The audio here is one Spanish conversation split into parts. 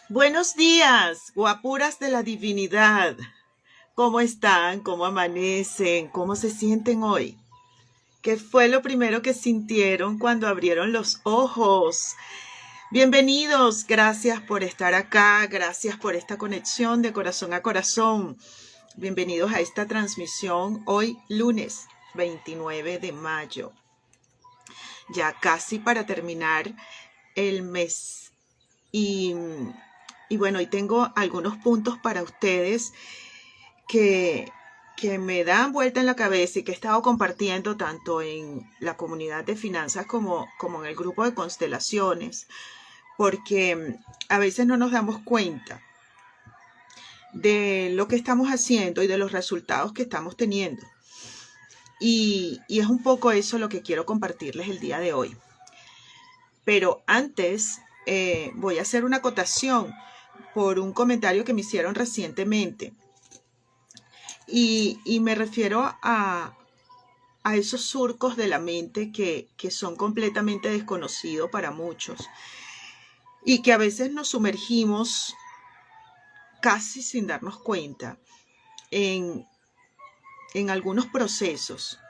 Buenos días, guapuras de la divinidad. ¿Cómo están? ¿Cómo amanecen? ¿Cómo se sienten hoy? ¿Qué fue lo primero que sintieron cuando abrieron los ojos? Bienvenidos, gracias por estar acá, gracias por esta conexión de corazón a corazón. Bienvenidos a esta transmisión hoy lunes 29 de mayo. Ya casi para terminar el mes. Y bueno, hoy tengo algunos puntos para ustedes que, que me dan vuelta en la cabeza y que he estado compartiendo tanto en la comunidad de finanzas como en el grupo de constelaciones, porque a veces no nos damos cuenta de lo que estamos haciendo y de los resultados que estamos teniendo. Y es un poco eso lo que quiero compartirles el día de hoy. Pero antes voy a hacer una acotación por un comentario que me hicieron recientemente. Y me refiero a esos surcos de la mente que son completamente desconocidos para muchos y que a veces nos sumergimos casi sin darnos cuenta en, en algunos procesos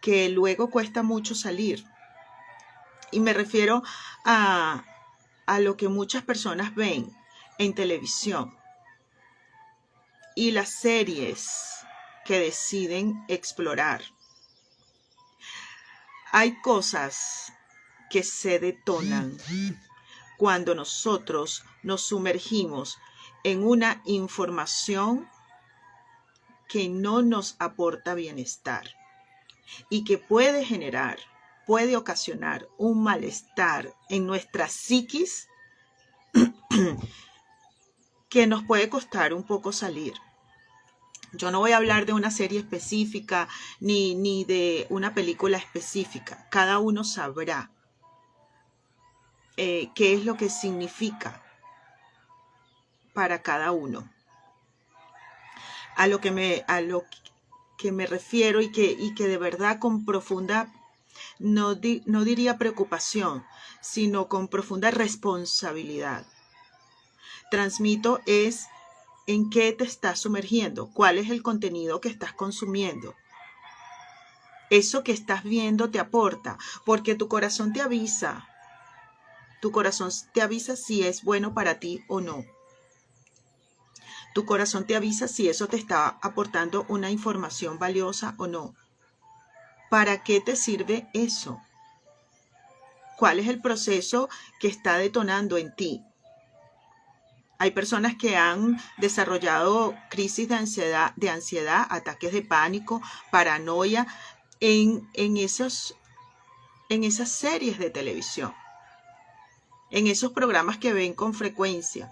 que luego cuesta mucho salir. Y me refiero a lo que muchas personas ven en televisión y las series que deciden explorar. Hay cosas que se detonan cuando nosotros nos sumergimos en una información que no nos aporta bienestar y que puede ocasionar un malestar en nuestra psiquis que nos puede costar un poco salir. Yo no voy a hablar de una serie específica ni de una película específica. Cada uno sabrá qué es lo que significa para cada uno. A lo que me refiero y que de verdad con profunda, no diría preocupación, sino con profunda responsabilidad transmito es en qué te estás sumergiendo, cuál es el contenido que estás consumiendo. Eso que estás viendo te aporta, porque tu corazón te avisa. Tu corazón te avisa si es bueno para ti o no. Tu corazón te avisa si eso te está aportando una información valiosa o no. ¿Para qué te sirve eso? ¿Cuál es el proceso que está detonando en ti? Hay personas que han desarrollado crisis de ansiedad, ataques de pánico, paranoia en esas series de televisión, en esos programas que ven con frecuencia.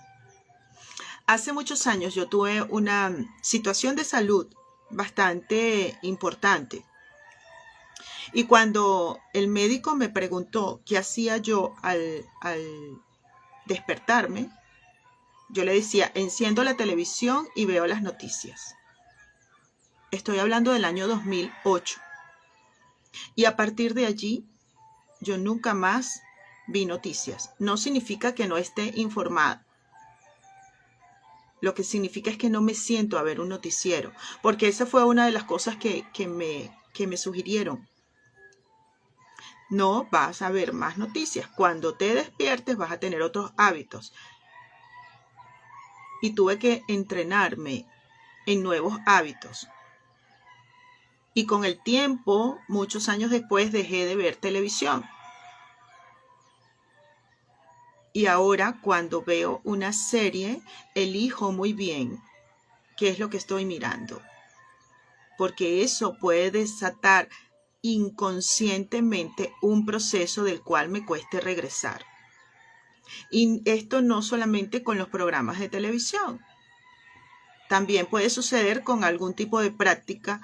Hace muchos años yo tuve una situación de salud bastante importante. Y cuando el médico me preguntó qué hacía yo al despertarme, yo le decía, enciendo la televisión y veo las noticias. Estoy hablando del año 2008. Y a partir de allí, yo nunca más vi noticias. No significa que no esté informada. Lo que significa es que no me siento a ver un noticiero. Porque esa fue una de las cosas que me sugirieron. No vas a ver más noticias. Cuando te despiertes vas a tener otros hábitos. Y tuve que entrenarme en nuevos hábitos. Y con el tiempo, muchos años después, dejé de ver televisión. Y ahora, cuando veo una serie, elijo muy bien qué es lo que estoy mirando. Porque eso puede desatar inconscientemente un proceso del cual me cueste regresar. Y esto no solamente con los programas de televisión. También puede suceder con algún tipo de práctica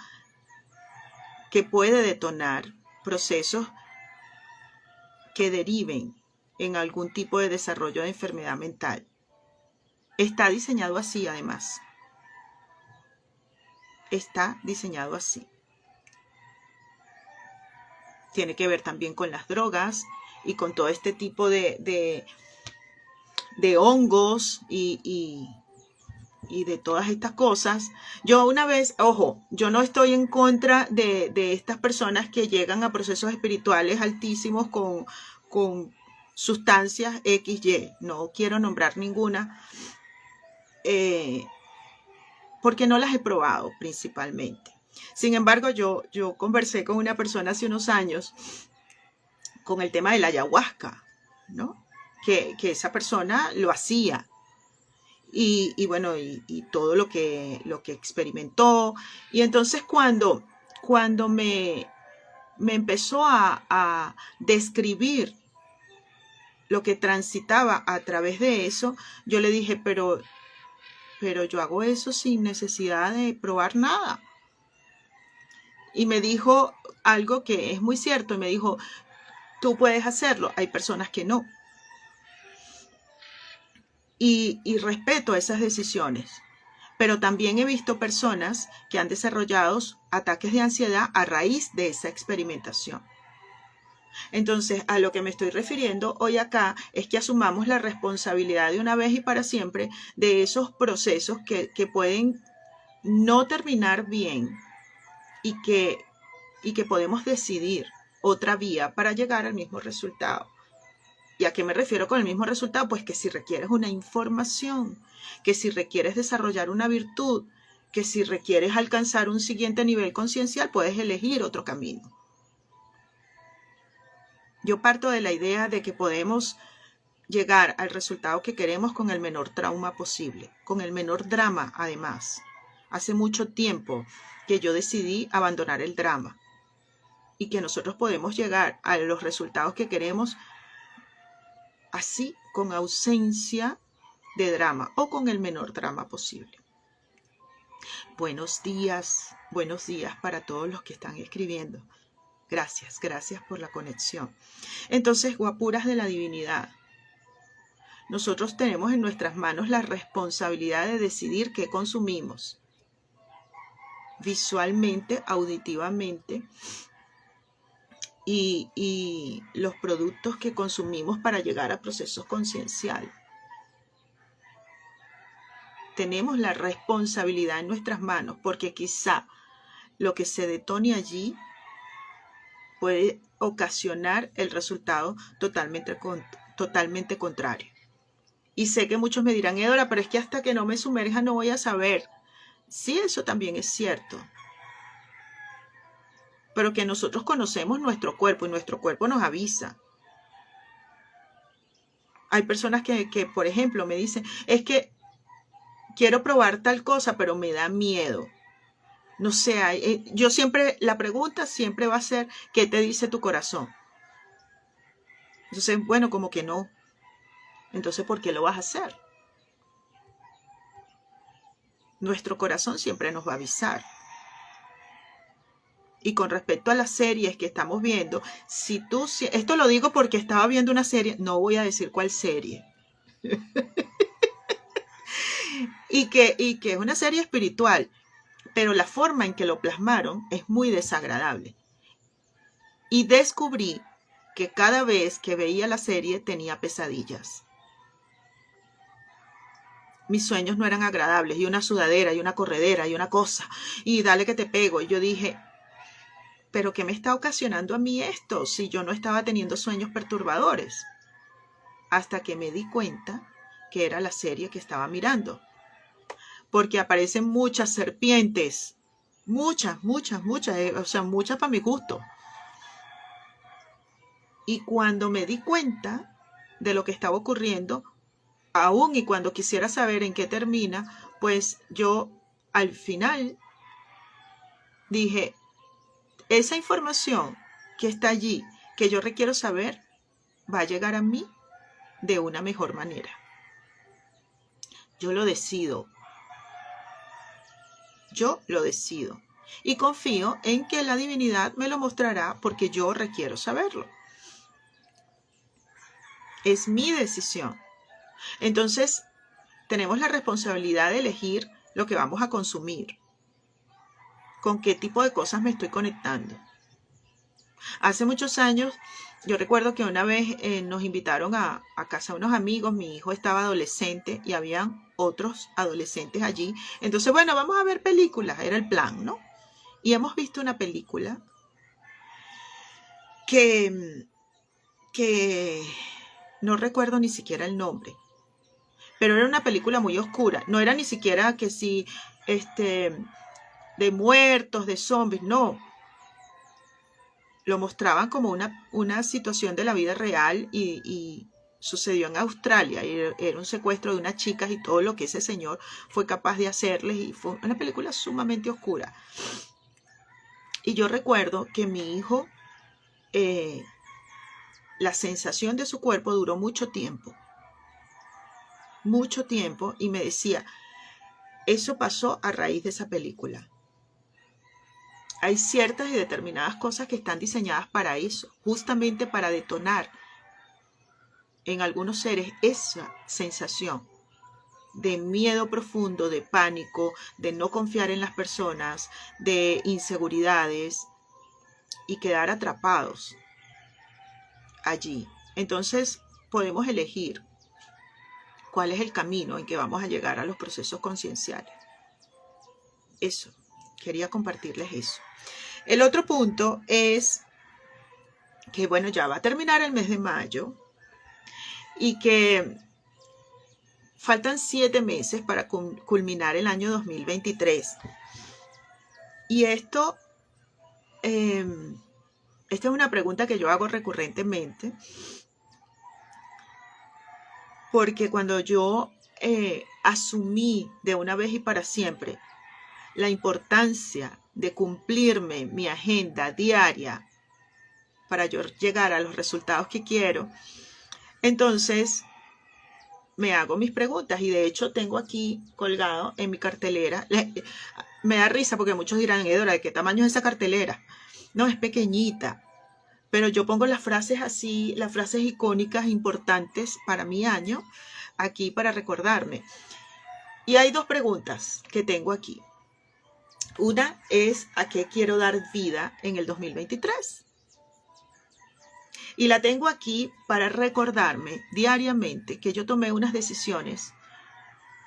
que puede detonar procesos que deriven en algún tipo de desarrollo de enfermedad mental. Está diseñado así, además. Está diseñado así. Tiene que ver también con las drogas y con todo este tipo de de hongos y de todas estas cosas. Yo una vez, ojo, yo no estoy en contra de estas personas que llegan a procesos espirituales altísimos con sustancias XY. No quiero nombrar ninguna, porque no las he probado principalmente. Sin embargo, yo conversé con una persona hace unos años con el tema de la ayahuasca, ¿no? Que esa persona lo hacía. Y bueno, y todo lo que experimentó. Y entonces cuando me empezó a describir lo que transitaba a través de eso, yo le dije, pero yo hago eso sin necesidad de probar nada. Y me dijo algo que es muy cierto, y me dijo, tú puedes hacerlo, hay personas que no. Y respeto esas decisiones. Pero también he visto personas que han desarrollado ataques de ansiedad a raíz de esa experimentación. Entonces, a lo que me estoy refiriendo hoy acá es que asumamos la responsabilidad de una vez y para siempre de esos procesos que pueden no terminar bien y que podemos decidir otra vía para llegar al mismo resultado. ¿Y a qué me refiero con el mismo resultado? Pues que si requieres una información, que si requieres desarrollar una virtud, que si requieres alcanzar un siguiente nivel conciencial, puedes elegir otro camino. Yo parto de la idea de que podemos llegar al resultado que queremos con el menor trauma posible, con el menor drama además. Hace mucho tiempo que yo decidí abandonar el drama y que nosotros podemos llegar a los resultados que queremos así, con ausencia de drama o con el menor drama posible. Buenos días para todos los que están escribiendo. Gracias por la conexión. Entonces, guapuras de la divinidad, nosotros tenemos en nuestras manos la responsabilidad de decidir qué consumimos, visualmente, auditivamente, y los productos que consumimos para llegar a procesos concienciales. Tenemos la responsabilidad en nuestras manos, porque quizá lo que se detone allí puede ocasionar el resultado totalmente contrario. Y sé que muchos me dirán, Edora, pero es que hasta que no me sumerja no voy a saber. Sí, eso también es cierto. Pero que nosotros conocemos nuestro cuerpo y nuestro cuerpo nos avisa. Hay personas que por ejemplo, me dicen, es que quiero probar tal cosa, pero me da miedo. No sé, yo siempre, la pregunta siempre va a ser, ¿qué te dice tu corazón? Entonces, bueno, como que no. Entonces, ¿por qué lo vas a hacer? Nuestro corazón siempre nos va a avisar. Y con respecto a las series que estamos viendo, esto lo digo porque estaba viendo una serie, no voy a decir cuál serie, y que es una serie espiritual, pero la forma en que lo plasmaron es muy desagradable. Y descubrí que cada vez que veía la serie tenía pesadillas. Mis sueños no eran agradables, y una sudadera, y una corredera, y una cosa, y dale que te pego. Y yo dije, ¿pero qué me está ocasionando a mí esto si yo no estaba teniendo sueños perturbadores? Hasta que me di cuenta que era la serie que estaba mirando. Porque aparecen muchas serpientes. Muchas, o sea, muchas para mi gusto. Y cuando me di cuenta de lo que estaba ocurriendo, aún y cuando quisiera saber en qué termina, pues yo al final dije, esa información que está allí, que yo requiero saber, va a llegar a mí de una mejor manera. Yo lo decido. Y confío en que la divinidad me lo mostrará porque yo requiero saberlo. Es mi decisión. Entonces, tenemos la responsabilidad de elegir lo que vamos a consumir. ¿Con qué tipo de cosas me estoy conectando? Hace muchos años Yo recuerdo que una vez nos invitaron a casa de unos amigos, mi hijo estaba adolescente y habían otros adolescentes allí. Entonces, bueno, vamos a ver películas, era el plan, ¿no? Y hemos visto una película que, que no recuerdo ni siquiera el nombre, pero era una película muy oscura. No era ni siquiera que si, este, de muertos, de zombies, no. Lo mostraban como una situación de la vida real y sucedió en Australia. Era un secuestro de unas chicas y todo lo que ese señor fue capaz de hacerles y fue una película sumamente oscura. Y yo recuerdo que mi hijo, eh, la sensación de su cuerpo duró mucho tiempo y me decía, eso pasó a raíz de esa película. Hay ciertas y determinadas cosas que están diseñadas para eso, justamente para detonar en algunos seres esa sensación de miedo profundo, de pánico, de no confiar en las personas, de inseguridades y quedar atrapados allí. Entonces podemos elegir cuál es el camino en que vamos a llegar a los procesos concienciales. Eso, quería compartirles eso. El otro punto es que, bueno, ya va a terminar el mes de mayo y que faltan 7 meses para culminar el año 2023. Y esta es una pregunta que yo hago recurrentemente, porque cuando yo asumí de una vez y para siempre la importancia de cumplirme mi agenda diaria para yo llegar a los resultados que quiero, entonces me hago mis preguntas y de hecho tengo aquí colgado en mi cartelera. Me da risa porque muchos dirán, Edora, ¿de qué tamaño es esa cartelera? No, es pequeñita, pero yo pongo las frases así, las frases icónicas importantes para mi año, aquí para recordarme. Y hay 2 preguntas que tengo aquí. Una es, ¿a qué quiero dar vida en el 2023? Y la tengo aquí para recordarme diariamente que yo tomé unas decisiones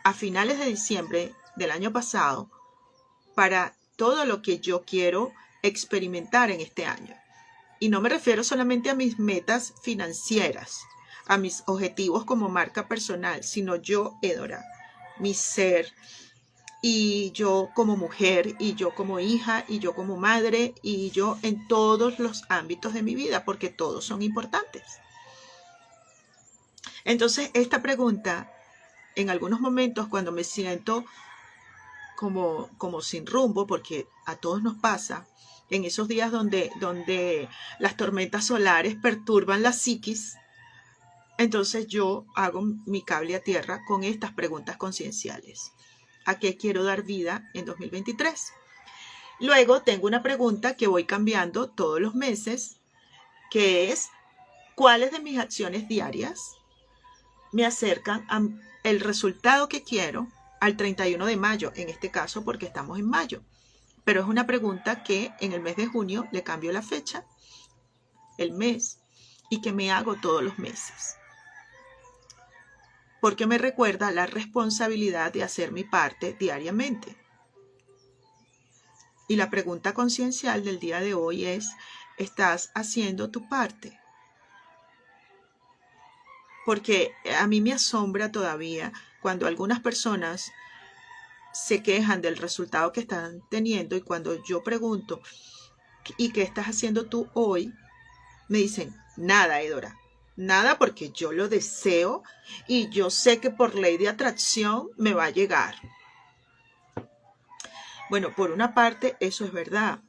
a finales de diciembre del año pasado para todo lo que yo quiero experimentar en este año. Y no me refiero solamente a mis metas financieras, a mis objetivos como marca personal, sino yo, Edora, mi ser, y yo como mujer, y yo como hija, y yo como madre, y yo en todos los ámbitos de mi vida, porque todos son importantes. Entonces, esta pregunta, en algunos momentos cuando me siento como sin rumbo, porque a todos nos pasa, en esos días donde las tormentas solares perturban la psiquis, entonces yo hago mi cable a tierra con estas preguntas concienciales. ¿A qué quiero dar vida en 2023? Luego tengo una pregunta que voy cambiando todos los meses, que es, ¿cuáles de mis acciones diarias me acercan al resultado que quiero al 31 de mayo, en este caso porque estamos en mayo? Pero es una pregunta que en el mes de junio le cambio la fecha, el mes, y que me hago todos los meses. Porque me recuerda la responsabilidad de hacer mi parte diariamente. Y la pregunta conciencial del día de hoy es, ¿estás haciendo tu parte? Porque a mí me asombra todavía cuando algunas personas se quejan del resultado que están teniendo y cuando yo pregunto, ¿y qué estás haciendo tú hoy? Me dicen, nada, Edora, nada porque yo lo deseo y yo sé que por ley de atracción me va a llegar. Bueno, por una parte eso es verdad,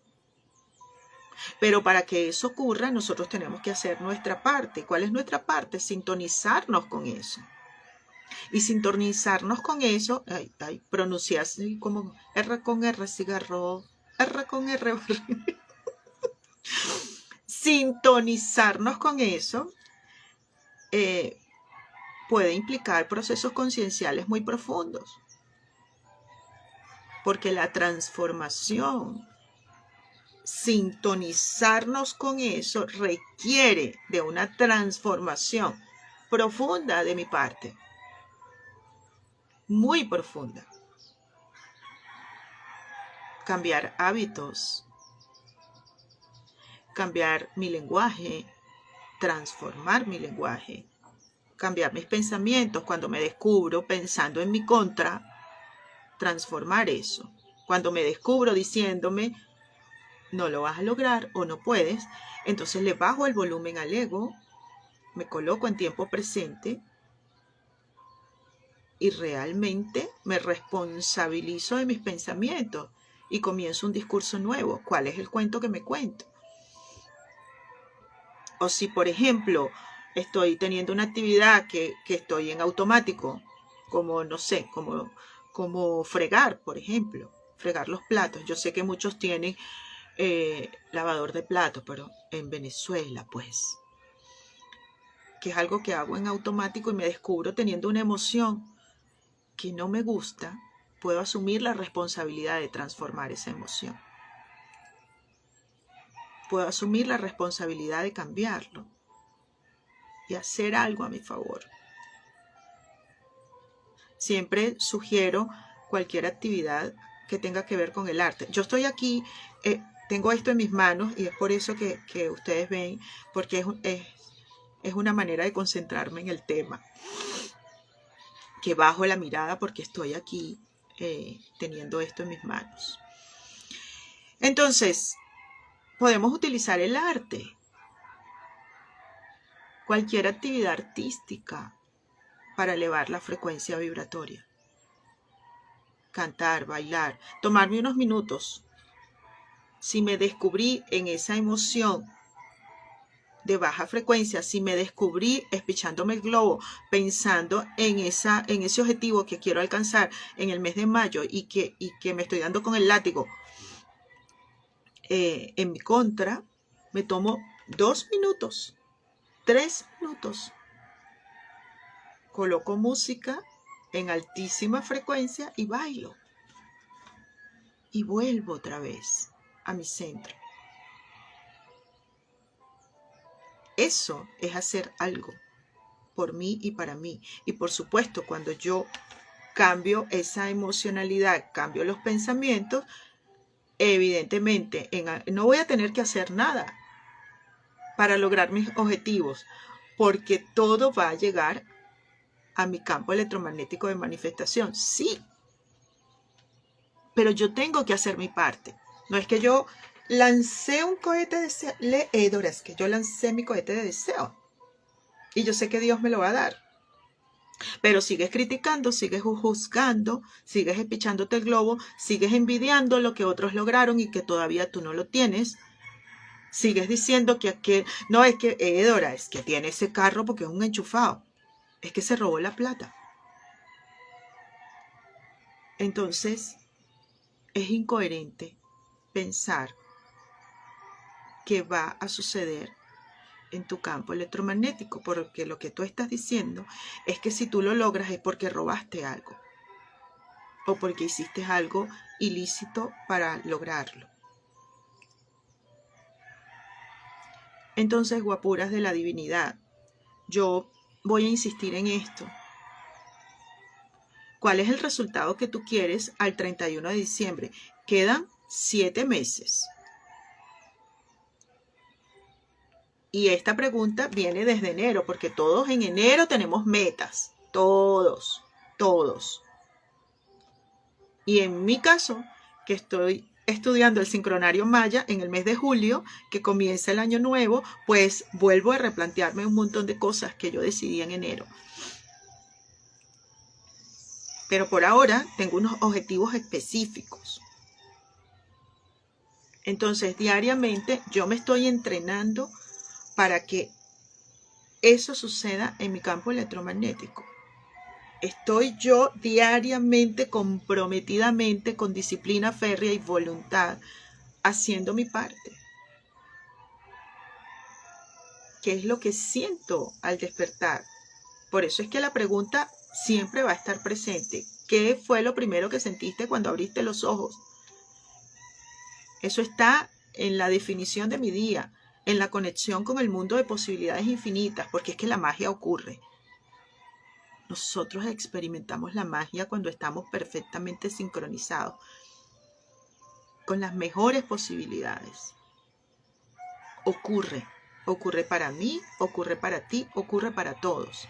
pero para que eso ocurra nosotros tenemos que hacer nuestra parte. ¿Cuál es nuestra parte? Sintonizarnos con eso. Y sintonizarnos con eso, pronunciarse como R con R, cigarro, R con R. Sintonizarnos con eso puede implicar procesos concienciales muy profundos. Porque la transformación sintonizarnos con eso requiere de una transformación profunda de mi parte, muy profunda. Cambiar hábitos, cambiar mi lenguaje, transformar mi lenguaje, cambiar mis pensamientos. Cuando me descubro pensando en mi contra, transformar eso. Cuando me descubro diciéndome no lo vas a lograr o no puedes, entonces le bajo el volumen al ego, me coloco en tiempo presente y realmente me responsabilizo de mis pensamientos y comienzo un discurso nuevo. ¿Cuál es el cuento que me cuento? O si, por ejemplo, estoy teniendo una actividad que estoy en automático, como, no sé, como fregar, por ejemplo, fregar los platos. Yo sé que muchos tienen lavador de platos, pero en Venezuela, pues, que es algo que hago en automático y me descubro teniendo una emoción que no me gusta, puedo asumir la responsabilidad de transformar esa emoción. Puedo asumir la responsabilidad de cambiarlo y hacer algo a mi favor. Siempre sugiero cualquier actividad que tenga que ver con el arte. Yo estoy aquí, tengo esto en mis manos y es por eso que ustedes ven, porque es una manera de concentrarme en el tema. Que bajo la mirada porque estoy aquí teniendo esto en mis manos. Entonces, podemos utilizar el arte, cualquier actividad artística para elevar la frecuencia vibratoria. Cantar, bailar, tomarme unos minutos. Si me descubrí en esa emoción de baja frecuencia, si me descubrí espichándome el globo, pensando en ese objetivo que quiero alcanzar en el mes de mayo y que me estoy dando con el látigo en mi contra, me tomo 2 minutos, 3 minutos, coloco música en altísima frecuencia y bailo. Y vuelvo otra vez a mi centro. Eso es hacer algo por mí y para mí. Y por supuesto, cuando yo cambio esa emocionalidad, cambio los pensamientos, evidentemente no voy a tener que hacer nada para lograr mis objetivos, porque todo va a llegar a mi campo electromagnético de manifestación. Sí, pero yo tengo que hacer mi parte. No es que yo lancé un cohete de deseo, Dora, es que yo lancé mi cohete de deseo y yo sé que Dios me lo va a dar. Pero sigues criticando, sigues juzgando, sigues espichándote el globo, sigues envidiando lo que otros lograron y que todavía tú no lo tienes. Sigues diciendo que aquel, no, es que Dora, es que tiene ese carro porque es un enchufado. Es que se robó la plata. Entonces, es incoherente pensar que va a suceder en tu campo electromagnético, porque lo que tú estás diciendo es que si tú lo logras es porque robaste algo o porque hiciste algo ilícito para lograrlo. Entonces, guapuras de la divinidad, yo voy a insistir en esto. ¿Cuál es el resultado que tú quieres al 31 de diciembre? Quedan 7 meses. Y esta pregunta viene desde enero, porque todos en enero tenemos metas. Todos. Y en mi caso, que estoy estudiando el sincronario maya en el mes de julio, que comienza el año nuevo, pues vuelvo a replantearme un montón de cosas que yo decidí en enero. Pero por ahora tengo unos objetivos específicos. Entonces, diariamente yo me estoy entrenando para que eso suceda en mi campo electromagnético. Estoy yo diariamente, comprometidamente, con disciplina férrea y voluntad, haciendo mi parte. ¿Qué es lo que siento al despertar? Por eso es que la pregunta siempre va a estar presente. ¿Qué fue lo primero que sentiste cuando abriste los ojos? Eso está en la definición de mi día, en la conexión con el mundo de posibilidades infinitas, porque es que la magia ocurre. Nosotros experimentamos la magia cuando estamos perfectamente sincronizados con las mejores posibilidades. Ocurre para mí, ocurre para ti, ocurre para todos.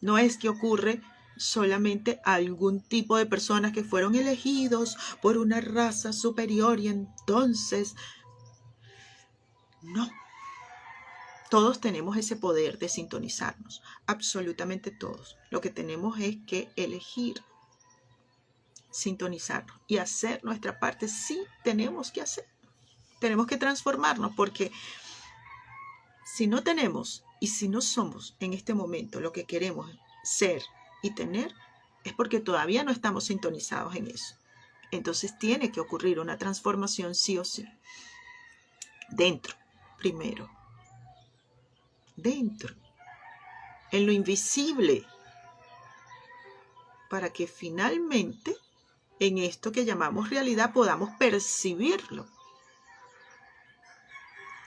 No es que ocurre solamente a algún tipo de personas que fueron elegidos por una raza superior y entonces no. Todos tenemos ese poder de sintonizarnos, absolutamente todos. Lo que tenemos es que elegir sintonizarnos y hacer nuestra parte. Sí, tenemos que hacer. Tenemos que transformarnos porque si no tenemos y si no somos en este momento lo que queremos ser y tener, es porque todavía no estamos sintonizados en eso. Entonces tiene que ocurrir una transformación sí o sí. Dentro, primero. Dentro. En lo invisible. Para que finalmente en esto que llamamos realidad podamos percibirlo.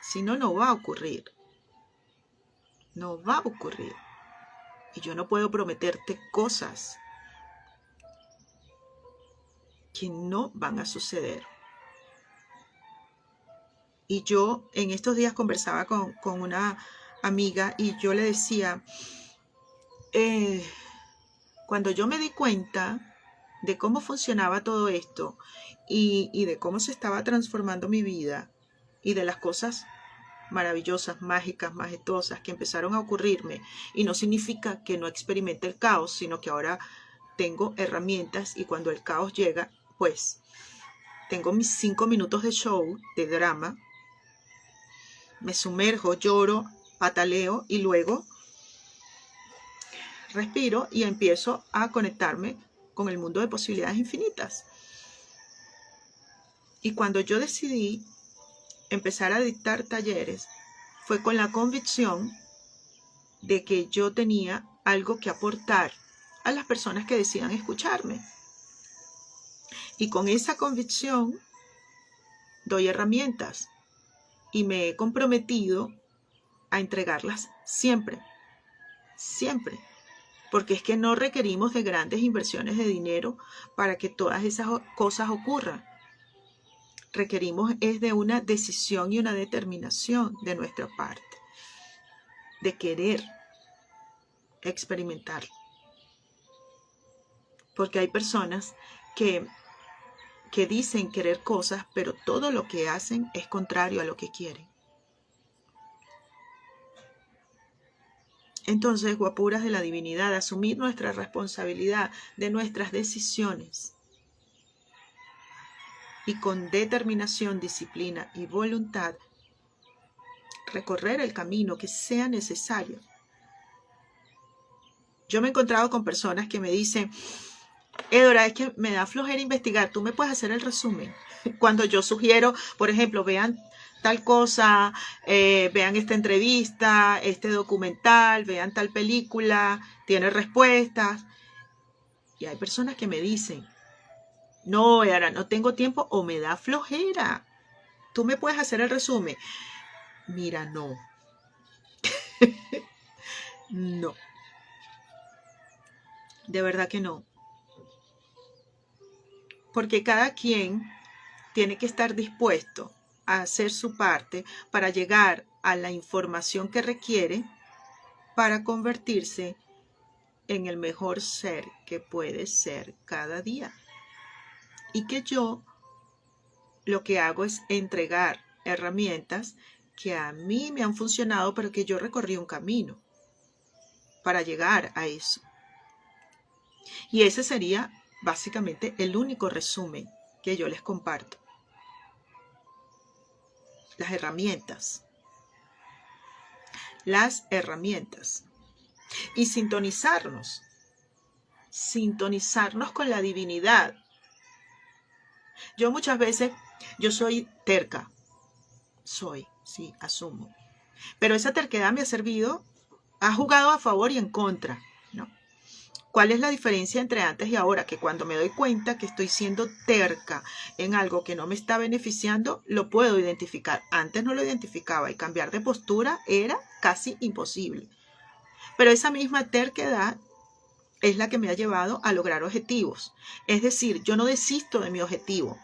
Si no, no va a ocurrir. No va a ocurrir. Y yo no puedo prometerte cosas que no van a suceder. Y yo en estos días conversaba con una amiga y yo le decía, cuando yo me di cuenta de cómo funcionaba todo esto y de cómo se estaba transformando mi vida y de las cosas maravillosas, mágicas, majestuosas que empezaron a ocurrirme, y no significa que no experimente el caos, sino que ahora tengo herramientas y cuando el caos llega, pues tengo mis 5 minutos de show, de drama, me sumerjo, lloro, pataleo y luego respiro y empiezo a conectarme con el mundo de posibilidades infinitas. Y cuando yo decidí empezar a dictar talleres, fue con la convicción de que yo tenía algo que aportar a las personas que decidan escucharme. Y con esa convicción doy herramientas y me he comprometido a entregarlas siempre, siempre. Porque es que no requerimos de grandes inversiones de dinero para que todas esas cosas ocurran. Requerimos es de una decisión y una determinación de nuestra parte, de querer experimentar. Porque hay personas que dicen querer cosas, pero todo lo que hacen es contrario a lo que quieren. Entonces, guapuras de la divinidad, asumir nuestra responsabilidad de nuestras decisiones y con determinación, disciplina y voluntad, recorrer el camino que sea necesario. Yo me he encontrado con personas que me dicen, Edora, es que me da flojera investigar, ¿tú me puedes hacer el resumen? Cuando yo sugiero, por ejemplo, vean tal cosa, vean esta entrevista, este documental, vean tal película, tiene respuestas. Y hay personas que me dicen, no, Edora, no tengo tiempo o me da flojera. ¿Tú me puedes hacer el resumen? Mira, no. No. De verdad que no. Porque cada quien tiene que estar dispuesto a hacer su parte para llegar a la información que requiere para convertirse en el mejor ser que puede ser cada día. Y que yo lo que hago es entregar herramientas que a mí me han funcionado, pero que yo recorrí un camino para llegar a eso. Y ese sería básicamente el único resumen que yo les comparto. Las herramientas. Las herramientas. Y sintonizarnos con la divinidad. Yo muchas veces, yo soy terca. Sí, asumo. Pero esa terquedad me ha servido, ha jugado a favor y en contra, ¿no? ¿Cuál es la diferencia entre antes y ahora? Que cuando me doy cuenta que estoy siendo terca en algo que no me está beneficiando, lo puedo identificar. Antes no lo identificaba y cambiar de postura era casi imposible. Pero esa misma terquedad es la que me ha llevado a lograr objetivos. Es decir, yo no desisto de mi objetivo.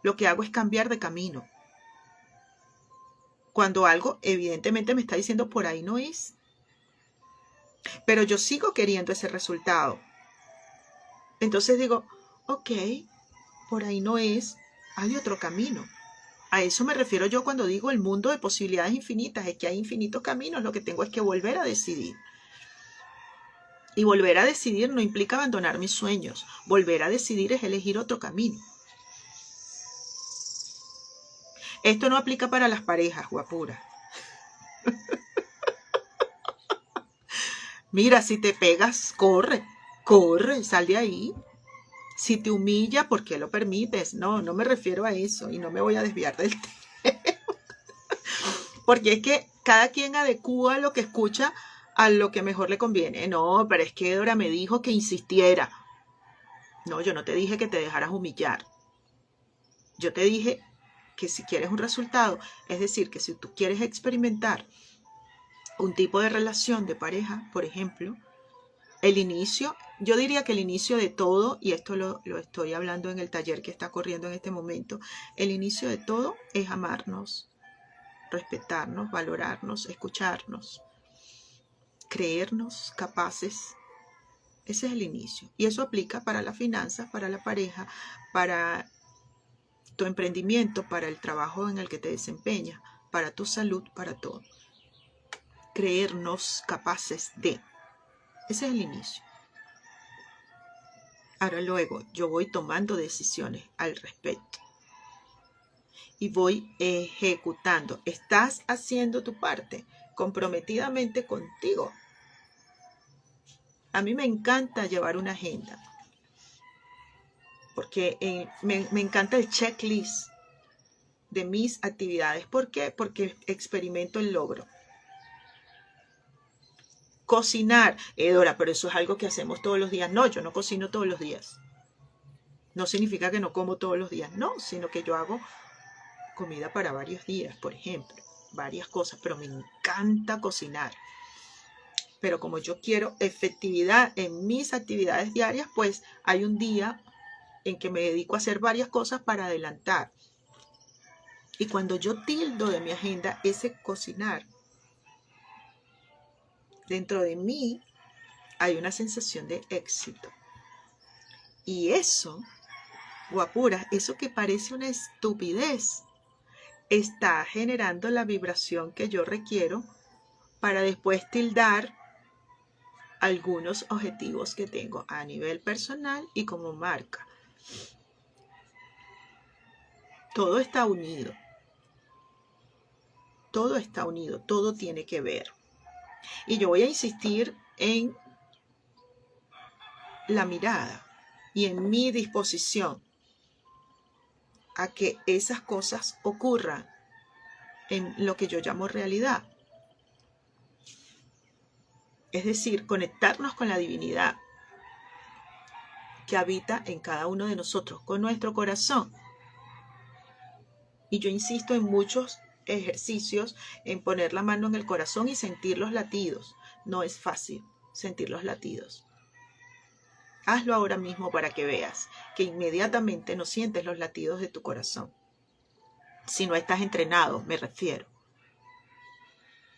Lo que hago es cambiar de camino. Cuando algo evidentemente me está diciendo por ahí no es. Pero yo sigo queriendo ese resultado. Entonces digo, ok, por ahí no es, hay otro camino. A eso me refiero yo cuando digo el mundo de posibilidades infinitas, es que hay infinitos caminos, lo que tengo es que volver a decidir. Y volver a decidir no implica abandonar mis sueños, volver a decidir es elegir otro camino. Esto no aplica para las parejas, guapura. Mira, si te pegas, corre, sal de ahí. Si te humilla, ¿por qué lo permites? No, no me refiero a eso y no me voy a desviar del tema. Porque es que cada quien adecúa lo que escucha a lo que mejor le conviene. No, pero es que Dora me dijo que insistiera. No, yo no te dije que te dejaras humillar. Yo te dije que si quieres un resultado, es decir, que si tú quieres experimentar un tipo de relación de pareja, por ejemplo, el inicio, yo diría que el inicio de todo, y esto lo estoy hablando en el taller que está corriendo en este momento, el inicio de todo es amarnos, respetarnos, valorarnos, escucharnos, creernos capaces. Ese es el inicio. Y eso aplica para las finanzas, para la pareja, para tu emprendimiento, para el trabajo en el que te desempeñas, para tu salud, para todo. Creernos capaces de. Ese es el inicio. Ahora luego yo voy tomando decisiones al respecto y voy ejecutando. Estás haciendo tu parte comprometidamente contigo. A mí me encanta llevar una agenda porque me encanta el checklist de mis actividades. ¿Por qué? Porque experimento el logro. Cocinar, Dora, pero eso es algo que hacemos todos los días. No, yo no cocino todos los días. No significa que no como todos los días, no, sino que yo hago comida para varios días, por ejemplo, varias cosas, pero me encanta cocinar. Pero como yo quiero efectividad en mis actividades diarias, pues hay un día en que me dedico a hacer varias cosas para adelantar. Y cuando yo tildo de mi agenda ese cocinar, dentro de mí hay una sensación de éxito. Y eso, guapuras, eso que parece una estupidez, está generando la vibración que yo requiero para después tildar algunos objetivos que tengo a nivel personal y como marca. Todo está unido. Todo está unido, todo tiene que ver. Y yo voy a insistir en la mirada y en mi disposición a que esas cosas ocurran en lo que yo llamo realidad. Es decir, conectarnos con la divinidad que habita en cada uno de nosotros, con nuestro corazón. Y yo insisto en muchos ejercicios en poner la mano en el corazón y sentir los latidos. No es fácil sentir los latidos. Hazlo ahora mismo para que veas que inmediatamente no sientes los latidos de tu corazón. Si no estás entrenado, me refiero.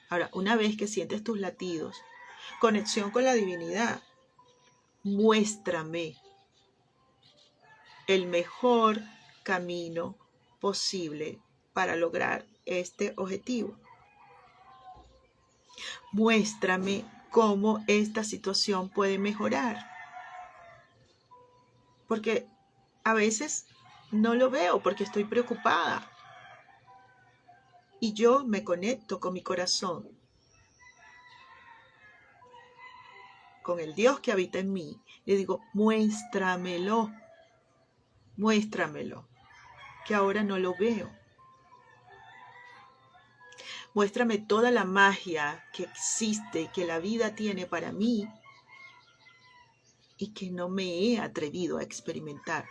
Ahora, una vez que sientes tus latidos, conexión con la divinidad, muéstrame el mejor camino posible para lograr este objetivo. Muéstrame cómo esta situación puede mejorar. Porque a veces no lo veo porque estoy preocupada. Y yo me conecto con mi corazón, con el Dios que habita en mí. Le digo, muéstramelo, que ahora no lo veo. Muéstrame toda la magia que existe y que la vida tiene para mí, y que no me he atrevido a experimentar.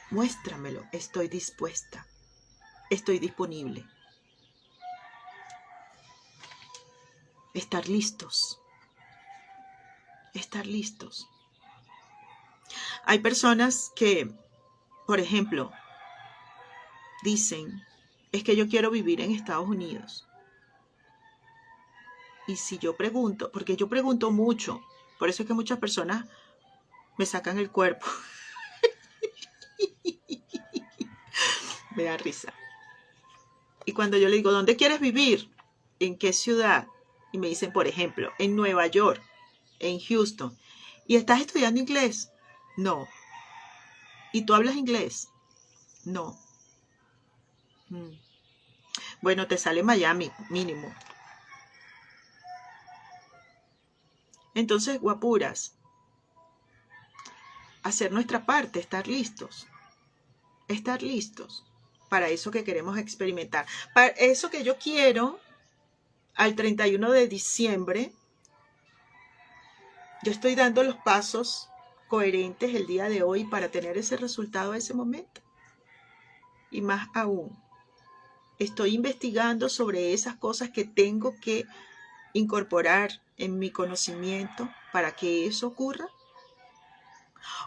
Muéstramelo, estoy dispuesta, estoy disponible. Estar listos. Estar listos. Hay personas que, por ejemplo, dicen, es que yo quiero vivir en Estados Unidos. Y si yo pregunto, porque yo pregunto mucho, por eso es que muchas personas me sacan el cuerpo. Me da risa. Y cuando yo le digo, ¿dónde quieres vivir? ¿En qué ciudad? Y me dicen, por ejemplo, en Nueva York, en Houston. ¿Y estás estudiando inglés? No. ¿Y tú hablas inglés? No. Bueno, te sale Miami, mínimo. Entonces, guapuras, hacer nuestra parte, estar listos. Estar listos para eso que queremos experimentar. Para eso que yo quiero, al 31 de diciembre, yo estoy dando los pasos coherentes el día de hoy para tener ese resultado a ese momento. Y más aún, estoy investigando sobre esas cosas que tengo que incorporar en mi conocimiento para que eso ocurra.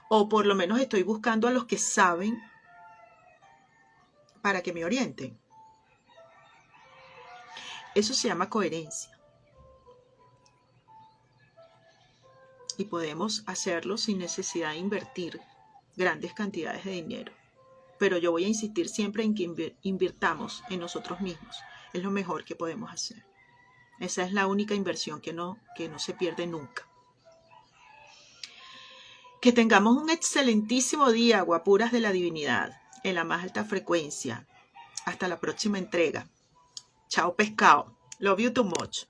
O por lo menos estoy buscando a los que saben para que me orienten. Eso se llama coherencia. Y podemos hacerlo sin necesidad de invertir grandes cantidades de dinero. Pero yo voy a insistir siempre en que invirtamos en nosotros mismos. Es lo mejor que podemos hacer. Esa es la única inversión que no se pierde nunca. Que tengamos un excelentísimo día, guapuras de la divinidad, en la más alta frecuencia. Hasta la próxima entrega. Chao, pescado. Love you too much.